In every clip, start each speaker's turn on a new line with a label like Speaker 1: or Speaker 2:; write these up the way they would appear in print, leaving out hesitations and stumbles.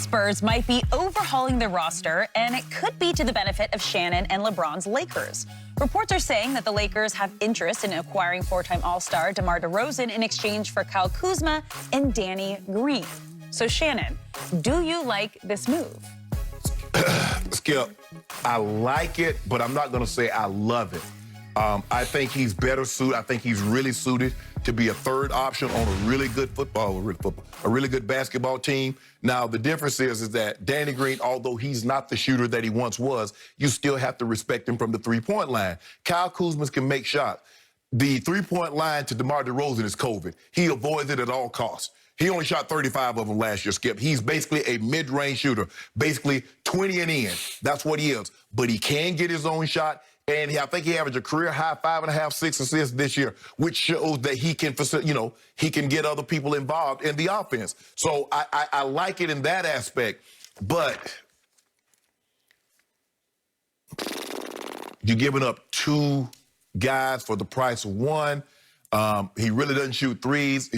Speaker 1: Spurs might be overhauling their roster, and it could be to the benefit of Shannon and LeBron's Lakers. Reports are saying that the Lakers have interest in acquiring four-time All-Star DeMar DeRozan in exchange for Kyle Kuzma and Danny Green. So, Shannon, do you like this move?
Speaker 2: Skip, I like it, but I'm not going to say I love it. I think he's better suited. I think he's really suited to be a third option on a really good a really good basketball team. Now, the difference is that Danny Green, although he's not the shooter that he once was, you still have to respect him from the three-point line. Kyle Kuzma can make shots. The three-point line to DeMar DeRozan is COVID. He avoids it at all costs. He only shot 35 of them last year, Skip. He's basically a mid-range shooter, basically 20 and in. That's what he is. But he can get his own shot. And I think he averaged a career-high 5.5, 6 assists this year, which shows that he can, he can get other people involved in the offense. So I like it in that aspect. But you're giving up two guys for the price of one. He really doesn't shoot threes.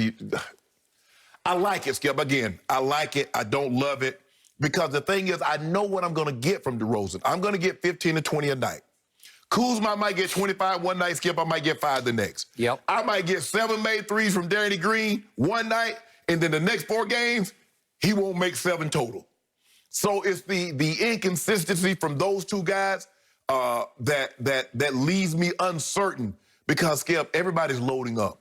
Speaker 2: I like it, Skip. Again, I like it. I don't love it. Because the thing is, I know what I'm going to get from DeRozan. I'm going to get 15 to 20 a night. Kuzma, I might get 25 one night, Skip. I might get 5 the next.
Speaker 3: Yep.
Speaker 2: I might get 7 made threes from Danny Green one night, and then the next 4 games, he won't make 7 total. So it's the inconsistency from those two guys that leaves me uncertain because, Skip, everybody's loading up.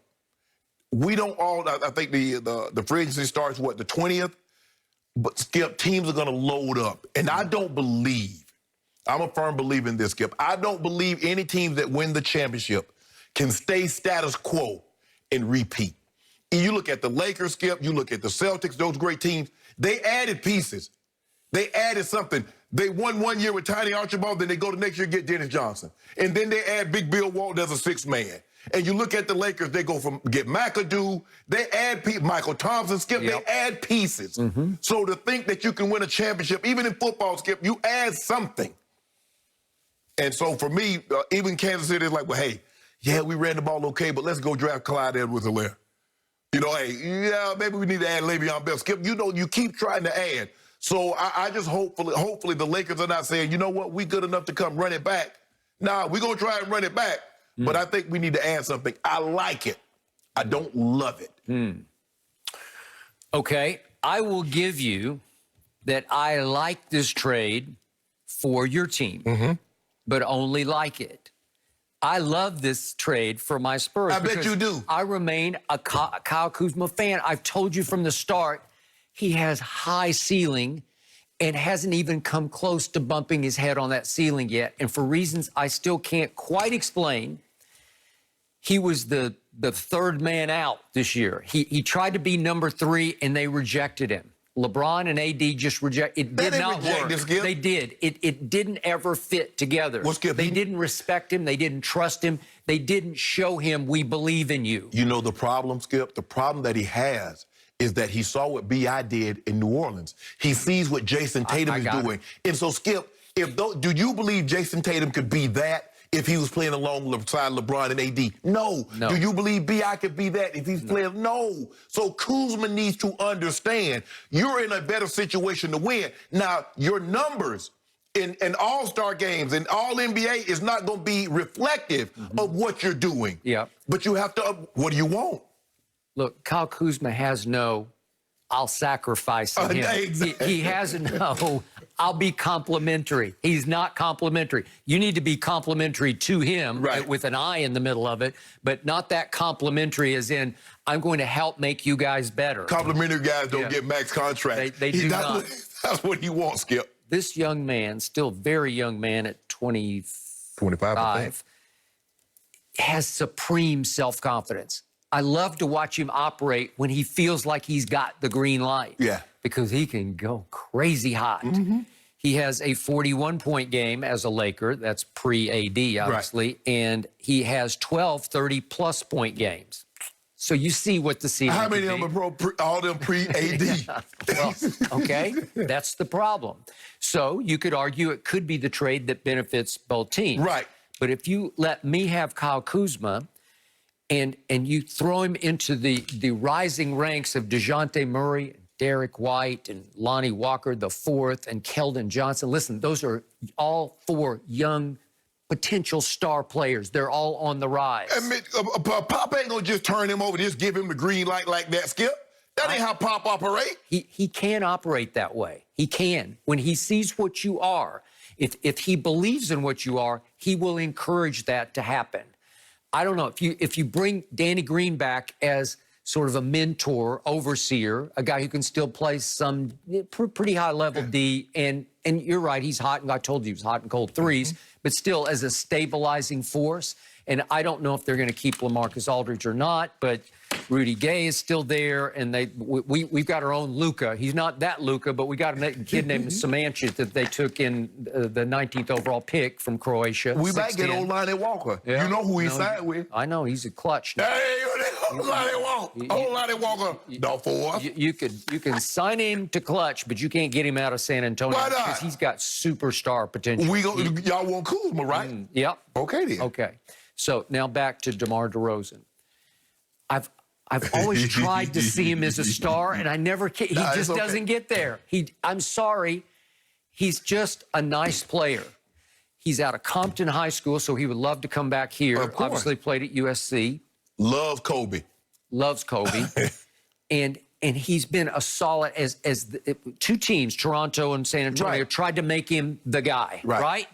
Speaker 2: We don't all, I think the free agency starts, what, the 20th? But, Skip, teams are going to load up. And I don't believe, I'm a firm believer in this, Skip. I don't believe any teams that win the championship can stay status quo and repeat. And you look at the Lakers, Skip, you look at the Celtics, those great teams, they added pieces. They added something. They won one year with Tiny Archibald, then they go the next year get Dennis Johnson. And then they add Big Bill Walton as a 6th man. And you look at the Lakers, they go from get McAdoo, they add Michael Thompson, Skip, They add pieces. So to think that you can win a championship, even in football, Skip, you add something. And so for me, even Kansas City is like, well, hey, yeah, we ran the ball okay, but let's go draft Clyde Edwards-Helaire. Hey, yeah, maybe we need to add Le'Veon Bell. Skip, you keep trying to add. So I just hopefully the Lakers are not saying, you know what, we good enough to come run it back. Nah, we're going to try and run it back. But I think we need to add something. I like it. I don't love it.
Speaker 3: Okay, I will give you that I like this trade for your team, but only like it. I love this trade for my Spurs.
Speaker 2: I bet you do.
Speaker 3: I remain a Kyle Kuzma fan. I've told you from the start, he has high ceiling and hasn't even come close to bumping his head on that ceiling yet. And for reasons I still can't quite explain, he was the third man out this year. He tried to be number 3, and they rejected him. LeBron and AD just rejected. It did not work. They did. It didn't ever fit together.
Speaker 2: Well, Skip,
Speaker 3: they didn't respect him. They didn't trust him. They didn't show him, we believe in you.
Speaker 2: You know the problem, Skip? The problem that he has is that he saw what B.I. did in New Orleans. He sees what Jason Tatum is doing. And so, Skip, do you believe Jason Tatum could be that if he was playing alongside LeBron and AD? No. Do you believe B.I. could be that if he's playing? No. So Kuzma needs to understand you're in a better situation to win. Now, your numbers in all-star games and all-NBA is not going to be reflective of what you're doing.
Speaker 3: Yeah.
Speaker 2: But you have to, what do you want?
Speaker 3: Look, Kyle Kuzma has no, I'll sacrifice him.
Speaker 2: Exactly.
Speaker 3: He has no, I'll be complimentary. He's not complimentary. You need to be complimentary to him with an I in the middle of it, but not that complimentary as in, I'm going to help make you guys better.
Speaker 2: Complimentary guys don't get max contracts.
Speaker 3: They do not.
Speaker 2: That's what he wants, Skip.
Speaker 3: This young man, still very young man at 25, has supreme self-confidence. I love to watch him operate when he feels like he's got the green light.
Speaker 2: Yeah.
Speaker 3: Because he can go crazy hot. He has a 41-point game as a Laker. That's pre-AD, obviously. And he has 12 30-plus point games. So you see what the ceiling
Speaker 2: How many of them are all them pre-AD?
Speaker 3: Well, okay, that's the problem. So you could argue it could be the trade that benefits both teams.
Speaker 2: Right.
Speaker 3: But if you let me have Kyle Kuzma, and you throw him into the rising ranks of DeJounte Murray, Derek White and Lonnie Walker the fourth and Keldon Johnson. Listen, those are all 4 young potential star players. They're all on the rise.
Speaker 2: Pop ain't gonna just turn him over, just give him the green light like that, Skip. That ain't how Pop operate.
Speaker 3: He can operate that way. He can. When he sees what you are, if he believes in what you are, he will encourage that to happen. I don't know, if you bring Danny Green back as sort of a mentor, overseer, a guy who can still play some pretty high level D, and you're right, he's hot, and I told you he was hot and cold threes, but still as a stabilizing force. And I don't know if they're going to keep LaMarcus Aldridge or not, but Rudy Gay is still there, and we've got our own Luka. He's not that Luka, but we got a kid named Samanchik that they took in the 19th overall pick from Croatia.
Speaker 2: We might get old Lonnie Walker. Yeah. You know who he signed with.
Speaker 3: I know, he's a clutch now.
Speaker 2: Hey, old Lonnie Walker, the fourth.
Speaker 3: You can sign him to clutch, but you can't get him out of San Antonio because he's got superstar potential.
Speaker 2: Y'all want Kuzma, right?
Speaker 3: Yep.
Speaker 2: Okay, then.
Speaker 3: Okay. So now back to DeMar DeRozan. I've always tried to see him as a star, and I never can. He just doesn't get there. I'm sorry. He's just a nice player. He's out of Compton High School, so he would love to come back here.
Speaker 2: Of course.
Speaker 3: Obviously played at USC.
Speaker 2: Love Kobe.
Speaker 3: Loves Kobe. and he's been a solid as 2 teams, Toronto and San Antonio, tried to make him the guy, right?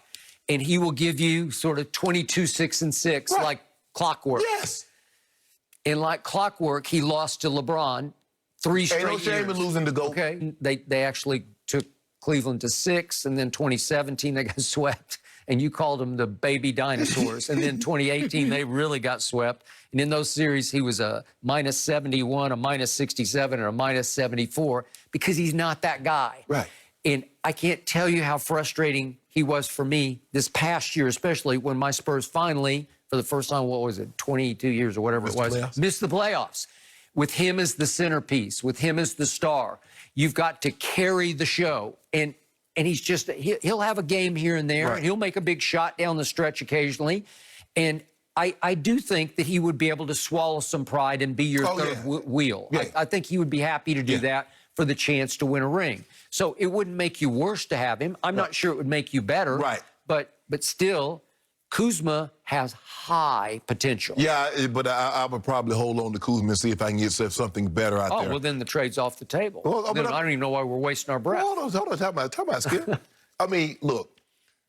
Speaker 3: And he will give you sort of 22, 6, and 6 like clockwork.
Speaker 2: Yes.
Speaker 3: And like clockwork, he lost to LeBron 3 straight years.
Speaker 2: Ain't no shame in losing to GOAT.
Speaker 3: Okay. They actually took Cleveland to 6, and then 2017 they got swept, and you called them the baby dinosaurs. And then 2018 they really got swept. And in those series he was a -71, a -67, and a -74 because he's not that guy.
Speaker 2: Right.
Speaker 3: And I can't tell you how frustrating he was for me this past year, especially when my Spurs finally, for the first time, what was it, 22 years or whatever it was, missed the playoffs. With him as the centerpiece, with him as the star, you've got to carry the show. And he's just, he'll have a game here and there, and he'll make a big shot down the stretch occasionally. And I do think that he would be able to swallow some pride and be your third wheel. Yeah. I think he would be happy to do that for the chance to win a ring. So it wouldn't make you worse to have him. I'm not sure it would make you better.
Speaker 2: Right.
Speaker 3: But still, Kuzma has high potential.
Speaker 2: Yeah, but I would probably hold on to Kuzma and see if I can get something better out there.
Speaker 3: Oh, well, then the trade's off the table. I don't even know why we're wasting our breath.
Speaker 2: Hold on, talk about Skip. I mean, look,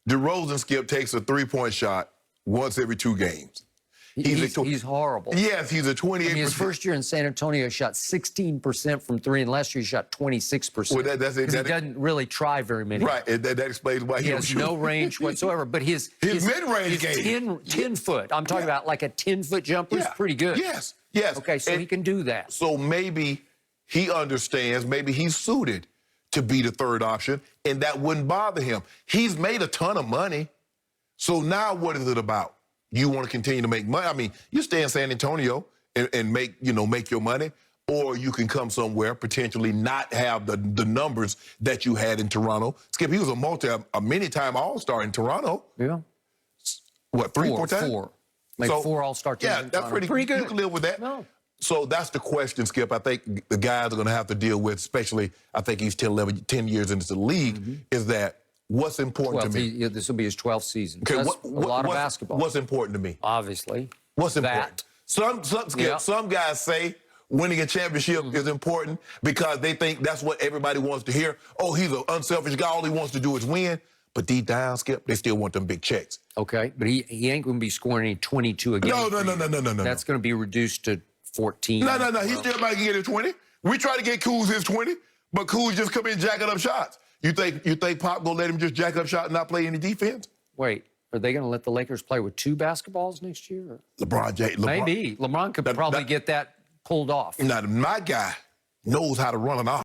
Speaker 2: DeRozan, Skip, takes a 3-point shot once every 2 games.
Speaker 3: He's horrible.
Speaker 2: Yes, he's a 28%.
Speaker 3: His first year in San Antonio shot 16% from 3, and last year he shot 26%. Well,
Speaker 2: that's it.
Speaker 3: He doesn't really try very many.
Speaker 2: Right, that explains why he
Speaker 3: has no range whatsoever. But his
Speaker 2: mid-range game,
Speaker 3: 10-foot. I'm talking about like a 10-foot jumper is pretty good.
Speaker 2: Yes.
Speaker 3: Okay, so he can do that.
Speaker 2: So maybe he understands. Maybe he's suited to be the third option, and that wouldn't bother him. He's made a ton of money. So now what is it about? You want to continue to make money? I mean, you stay in San Antonio and make your money, or you can come somewhere, potentially not have the numbers that you had in Toronto. Skip, he was a many-time All-Star in Toronto.
Speaker 3: Yeah.
Speaker 2: What, 4 times?
Speaker 3: 4. Like 4 All-Star teams.
Speaker 2: Yeah, that's pretty good. You can live with that.
Speaker 3: No.
Speaker 2: So that's the question, Skip, I think the guys are going to have to deal with, especially I think he's 10 years into the league, is that what's important to me?
Speaker 3: This will be his 12th season.
Speaker 2: Okay,
Speaker 3: that's a lot of basketball.
Speaker 2: What's important to me?
Speaker 3: Obviously.
Speaker 2: What's important? Some guys say winning a championship is important because they think that's what everybody wants to hear. Oh, he's an unselfish guy. All he wants to do is win. But deep down, Skip, they still want them big checks.
Speaker 3: Okay, but he ain't going to be scoring any 22 a game.
Speaker 2: No.
Speaker 3: That's going to be reduced to 14.
Speaker 2: No. He still might get his 20. We try to get Kuz his 20, but Kuz just come in jacking up shots. You think Pop gonna let him just jack up shot and not play any defense?
Speaker 3: Wait, are they gonna let the Lakers play with 2 basketballs next year?
Speaker 2: Maybe.
Speaker 3: LeBron could probably get that pulled off.
Speaker 2: Now, my guy knows how to run an offense.